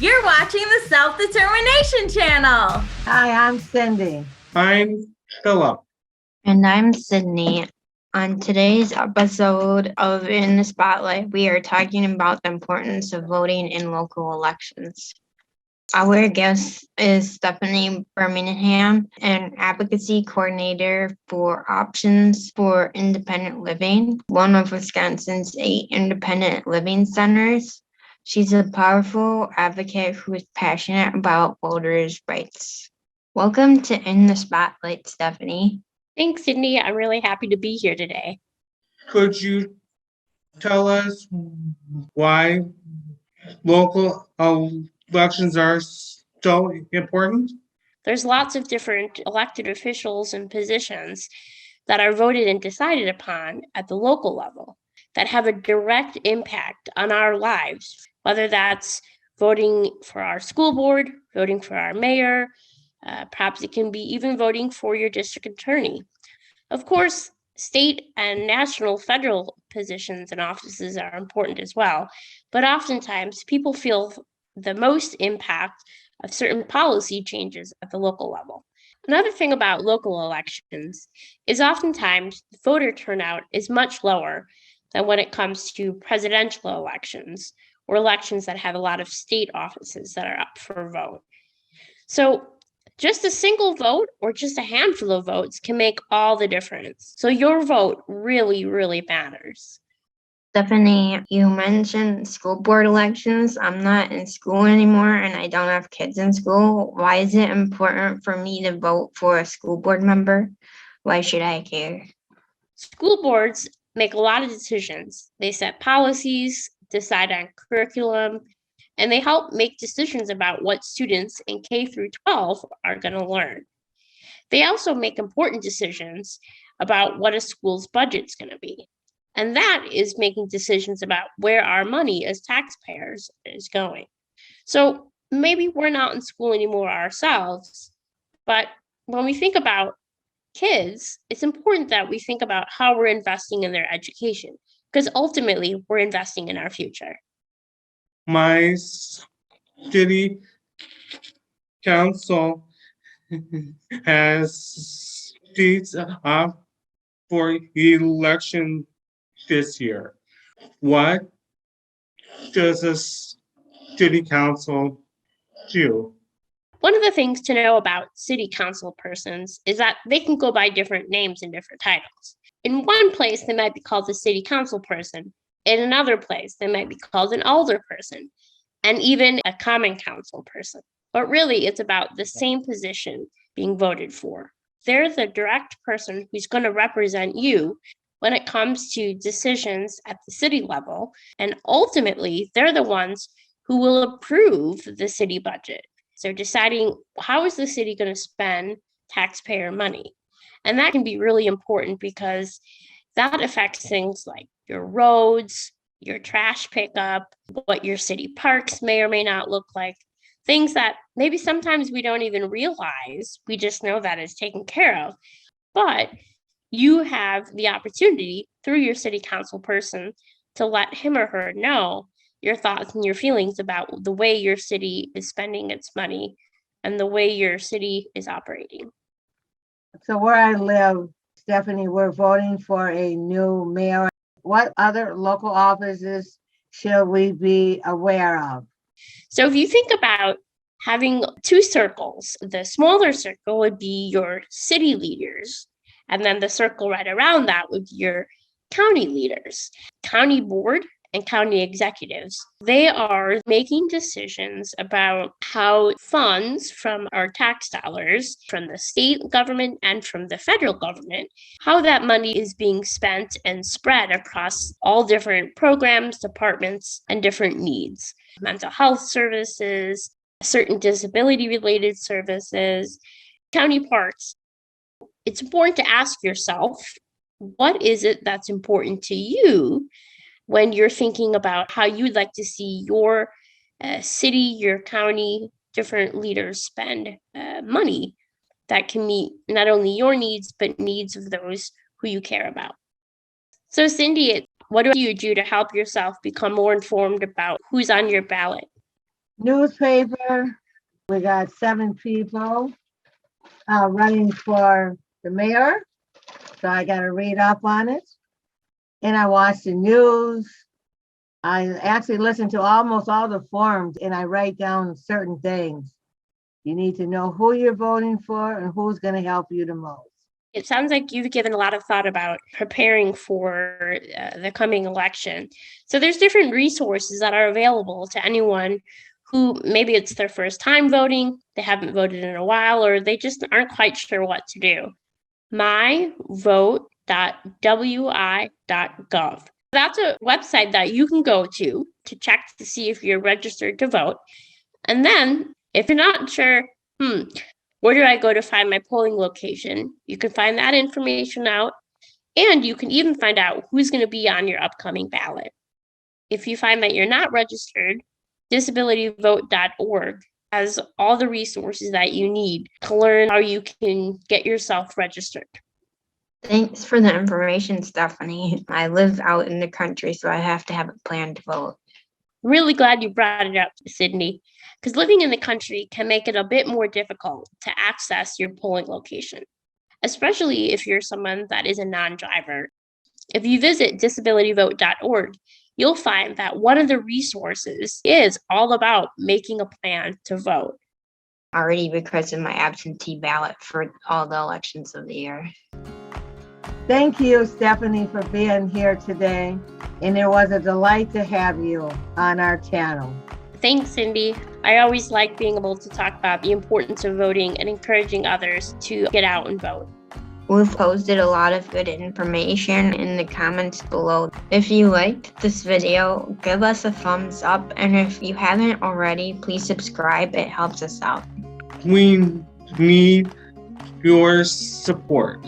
You're watching the Self-Determination Channel. Hi, I'm Cindy. I'm Philip. And I'm Sydney. On today's episode of In the Spotlight, we are talking about the importance of voting in local elections. Our guest is Stephanie Birmingham, an advocacy coordinator for Options for Independent Living, one of Wisconsin's 8 independent living centers. She's a powerful advocate who is passionate about voters' rights. Welcome to In the Spotlight, Stephanie. Thanks, Sydney. I'm really happy to be here today. Could you tell us why local elections are so important? There's lots of different elected officials and positions that are voted and decided upon at the local level that have a direct impact on our lives, whether that's voting for our school board, voting for our mayor, perhaps it can be even voting for your district attorney. Of course, state and national federal positions and offices are important as well, but oftentimes people feel the most impact of certain policy changes at the local level. Another thing about local elections is oftentimes voter turnout is much lower than when it comes to presidential elections or elections that have a lot of state offices that are up for vote. So just a single vote or just a handful of votes can make all the difference. So your vote really, really matters. Stephanie, you mentioned school board elections. I'm not in school anymore and I don't have kids in school. Why is it important for me to vote for a school board member? Why should I care? School boards make a lot of decisions. They set policies, decide on curriculum, and they help make decisions about what students in K through 12 are going to learn. They also make important decisions about what a school's budget's going to be. And that is making decisions about where our money as taxpayers is going. So maybe we're not in school anymore ourselves, but when we think about kids, it's important that we think about how we're investing in their education, because ultimately we're investing in our future. My city council has seats up for election this year. What does a city council do? One of the things to know about city council persons is that they can go by different names and different titles. In one place, they might be called a city council person. In another place, they might be called an alder person, and even a common council person. But really, it's about the same position being voted for. They're the direct person who's going to represent you when it comes to decisions at the city level. And ultimately, they're the ones who will approve the city budget. So deciding how is the city going to spend taxpayer money. And that can be really important because that affects things like your roads, your trash pickup, what your city parks may or may not look like, things that maybe sometimes we don't even realize. We just know that is taken care of. But you have the opportunity through your city council person to let him or her know your thoughts and your feelings about the way your city is spending its money and the way your city is operating. So where I live, Stephanie, we're voting for a new mayor. What other local offices should we be aware of? So if you think about having two circles, the smaller circle would be your city leaders, and then the circle right around that would be your county leaders, county board, and county executives. They are making decisions about how funds from our tax dollars, from the state government and from the federal government, how that money is being spent and spread across all different programs, departments, and different needs. Mental health services, certain disability-related services, county parks. It's important to ask yourself, what is it that's important to you when you're thinking about how you'd like to see your city, your county, different leaders spend money that can meet not only your needs, but needs of those who you care about. So Cindy, what do you do to help yourself become more informed about who's on your ballot? Newspaper, we got 7 people running for the mayor. So I got to read up on it. And I watch the news. I actually listen to almost all the forums and I write down certain things. You need to know who you're voting for and who's going to help you the most. It sounds like you've given a lot of thought about preparing for the coming election. So there's different resources that are available to anyone who maybe it's their first time voting, they haven't voted in a while, or they just aren't quite sure what to do. myvote.wi.gov. That's a website that you can go to check to see if you're registered to vote. And then if you're not sure, where do I go to find my polling location? You can find that information out, and you can even find out who's going to be on your upcoming ballot. If you find that you're not registered, disabilityvote.org has all the resources that you need to learn how you can get yourself registered. Thanks for the information, Stephanie. I live out in the country, so I have to have a plan to vote. Really glad you brought it up, Sydney, because living in the country can make it a bit more difficult to access your polling location, especially if you're someone that is a non-driver. If you visit disabilityvote.org, you'll find that one of the resources is all about making a plan to vote. Already requested my absentee ballot for all the elections of the year. Thank you, Stephanie, for being here today. And it was a delight to have you on our channel. Thanks, Cindy. I always like being able to talk about the importance of voting and encouraging others to get out and vote. We've posted a lot of good information in the comments below. If you liked this video, give us a thumbs up. And if you haven't already, please subscribe. It helps us out. We need your support.